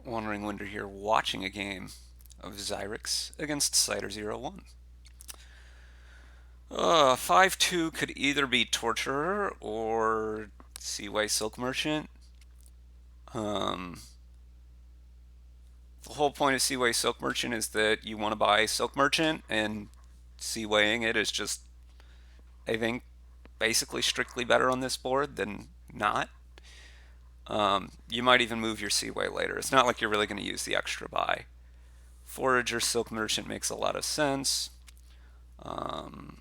WanderingWinder here, watching a game of Xyrix against cider01. 5-2 could either be Torturer or Seaway Silk Merchant. Um, the whole point of Seaway Silk Merchant is that you want to buy Silk Merchant, and Seawaying it is just, I think, basically strictly better on this board than not. You might even move your Seaway later. It's not like you're really going to use the extra buy. Forager Silk Merchant makes a lot of sense. Um,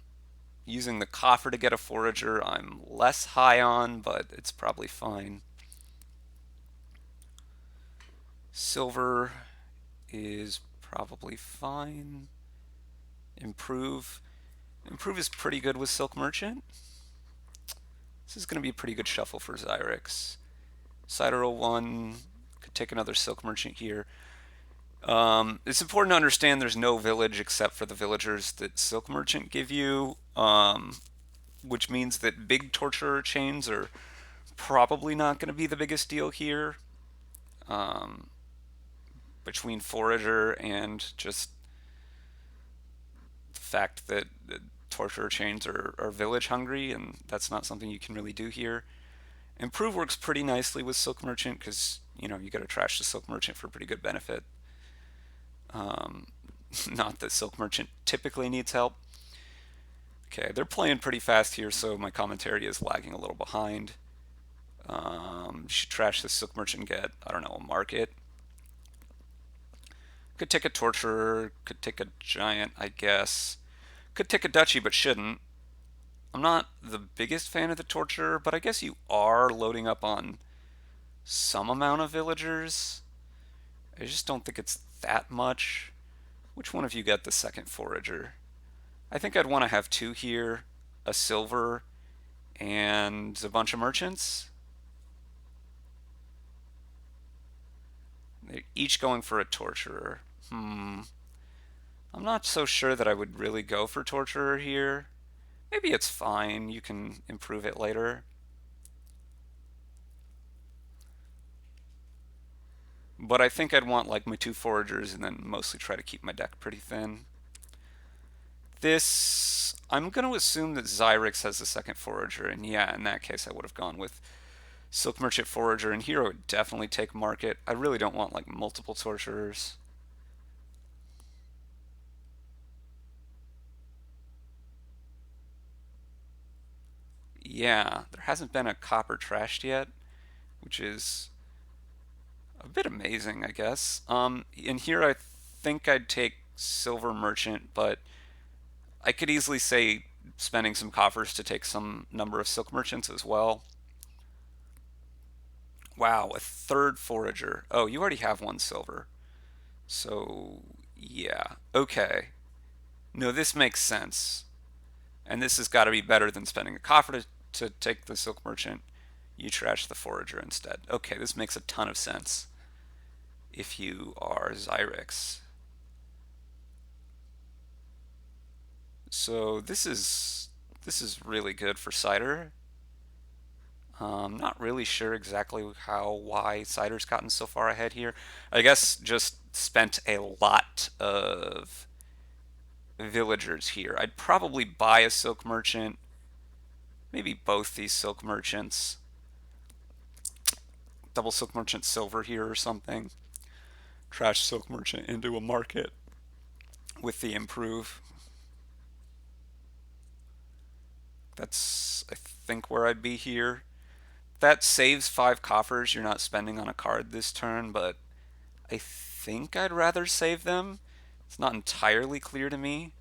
Using the coffer to get a forager, I'm less high on, but it's probably fine. Silver is probably fine. Improve. Improve is pretty good with Silk Merchant. This is going to be a pretty good shuffle for Xyrix. cider01 could take another Silk Merchant here. It's important to understand there's no village except for the villagers that Silk Merchant give you, which means that big Torturer chains are probably not going to be the biggest deal here. Between Forager and just the fact that Torturer chains are village hungry, and that's not something you can really do here. Improve works pretty nicely with Silk Merchant because, you got to trash the Silk Merchant for pretty good benefit. Not that Silk Merchant typically needs help. Okay, they're playing pretty fast here, so my commentary is lagging a little behind. You should trash the Silk Merchant and get, I don't know, a market. Could take a Torturer, could take a Giant, I guess. Could take a Duchy, but shouldn't. I'm not the biggest fan of the Torturer, but I guess you are loading up on some amount of villagers. I just don't think it's that much. Which one of you got the second Forager? I think I'd want to have two here, a silver, and a bunch of merchants. They're each going for a Torturer. I'm not so sure that I would really go for Torturer here. Maybe it's fine. You can improve it later. But I think I'd want like my two Foragers and then mostly try to keep my deck pretty thin. This, I'm going to assume that Xyrix has the second Forager, and yeah, in that case I would have gone with Silk Merchant Forager, and here I would definitely take Market. I really don't want like multiple Torturers. Yeah, there hasn't been a copper trashed yet, which is a bit amazing, I guess. In here I think I'd take Silver Merchant, but I could easily say spending some coffers to take some number of Silk Merchants as well. Wow, a third Forager. Oh, you already have one silver. So, yeah. Okay. No, this makes sense. And this has got to be better than spending a coffer to take the Silk Merchant. You trash the Forager instead. Okay, this makes a ton of sense if you are Xyrix. So this is really good for Cider. Not really sure exactly why Cider's gotten so far ahead here. I guess just spent a lot of villagers here. I'd probably buy a Silk Merchant, maybe both these Silk Merchants. Double Silk Merchant Silver here or something. Trash Silk Merchant into a market with the improve. That's, I think, where I'd be here. That saves 5 coffers you're not spending on a card this turn, but I think I'd rather save them. It's not entirely clear to me.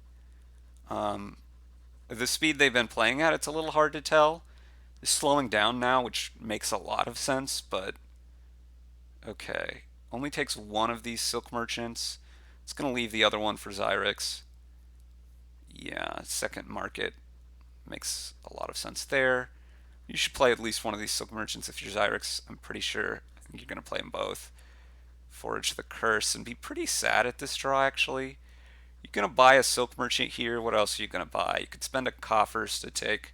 The speed they've been playing at, it's a little hard to tell. It's slowing down now, which makes a lot of sense, but okay. Only takes one of these Silk Merchants. It's going to leave the other one for Xyrix. Yeah, second market makes a lot of sense there. You should play at least one of these Silk Merchants if you're Xyrix. I'm pretty sure. I think you're going to play them both. Forage the Curse and be pretty sad at this draw, actually. You're going to buy a Silk Merchant here. What else are you going to buy? You could spend a coffers to take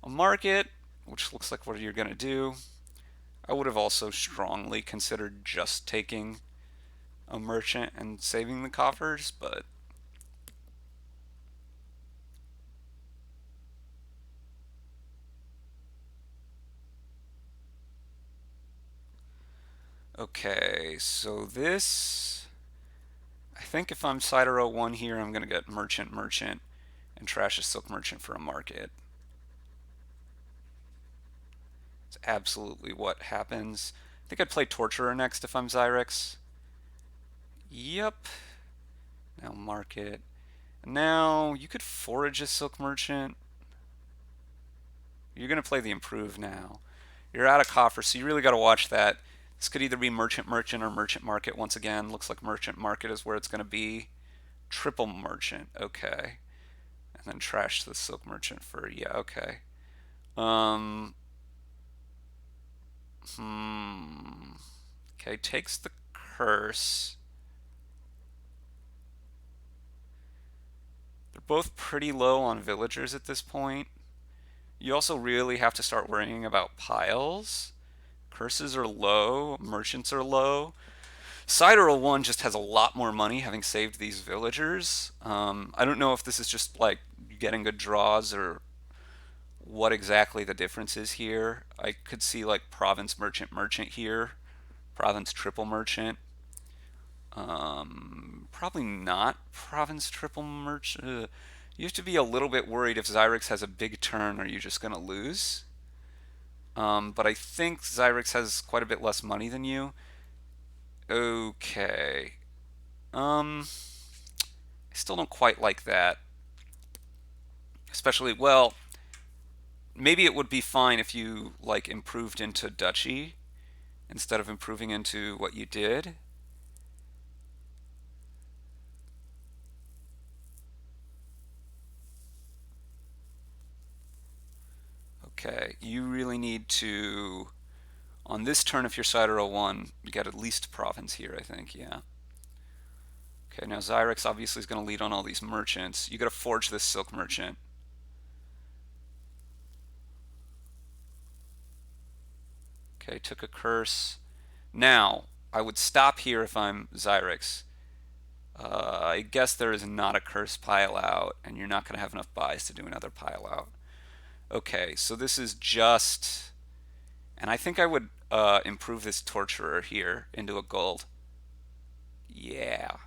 a market, which looks like what you're going to do. I would have also strongly considered just taking a merchant and saving the coffers, but okay, so this, I think if I'm cider01 here, I'm going to get merchant, merchant, and trash a silk merchant for a market. It's absolutely what happens. I think I'd play torturer next if I'm xyrix. Yep. Now market. Now you could forage a silk merchant. You're going to play the improve now. You're out of coffer, so you really got to watch that. This could either be merchant merchant or merchant market once again. Looks like merchant market is where it's going to be. Triple merchant, okay. And then trash the silk merchant for, yeah, okay. Um, okay, takes the curse. They're both pretty low on villagers at this point. You also really have to start worrying about piles. Curses are low, merchants are low. cider01 just has a lot more money having saved these villagers. I don't know if this is just like getting good draws or what exactly the difference is here. I could see like province merchant merchant here, province triple merchant. Probably not province triple merchant. You have to be a little bit worried if xyrix has a big turn, are you just going to lose? But I think xyrix has quite a bit less money than you. Okay. I still don't quite like that. Especially, well, maybe it would be fine if you like improved into duchy instead of improving into what you did. Okay, you really need to, on this turn, if you're cider01, you get at least a province here, I think, yeah. Okay, now xyrix obviously is going to lead on all these merchants. You got to forge this silk merchant. Okay, took a curse. Now, I would stop here if I'm xyrix. I guess there is not a curse pile out, and you're not going to have enough buys to do another pile out. Okay, so this is just, and I think I would improve this torturer here into a gold. Yeah,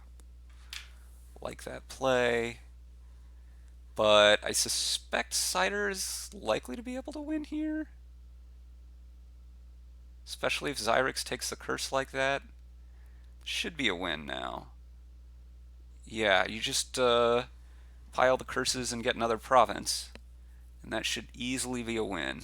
like that play. But I suspect Cider is likely to be able to win here. Especially if xyrix takes the curse like that. Should be a win now. Yeah, you just pile the curses and get another province. And that should easily be a win.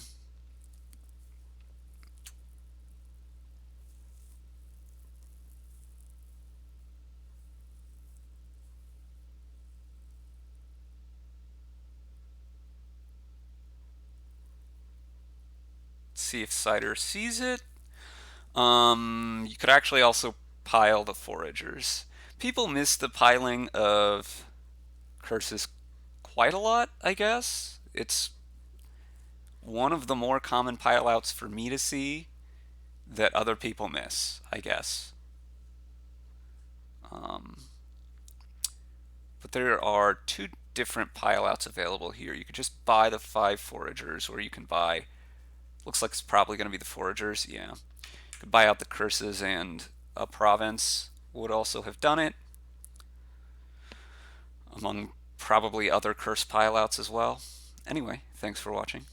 Let's see if Cider sees it. You could actually also pile the foragers. People miss the piling of curses quite a lot, I guess. It's one of the more common pile outs for me to see that other people miss, I guess. Um, but there are two different pile outs available here. You could just buy the 5 foragers, or you can buy, looks like it's probably going to be the foragers, yeah. You could buy out the curses, and a province would also have done it, among probably other curse pile outs as well. Anyway, thanks for watching.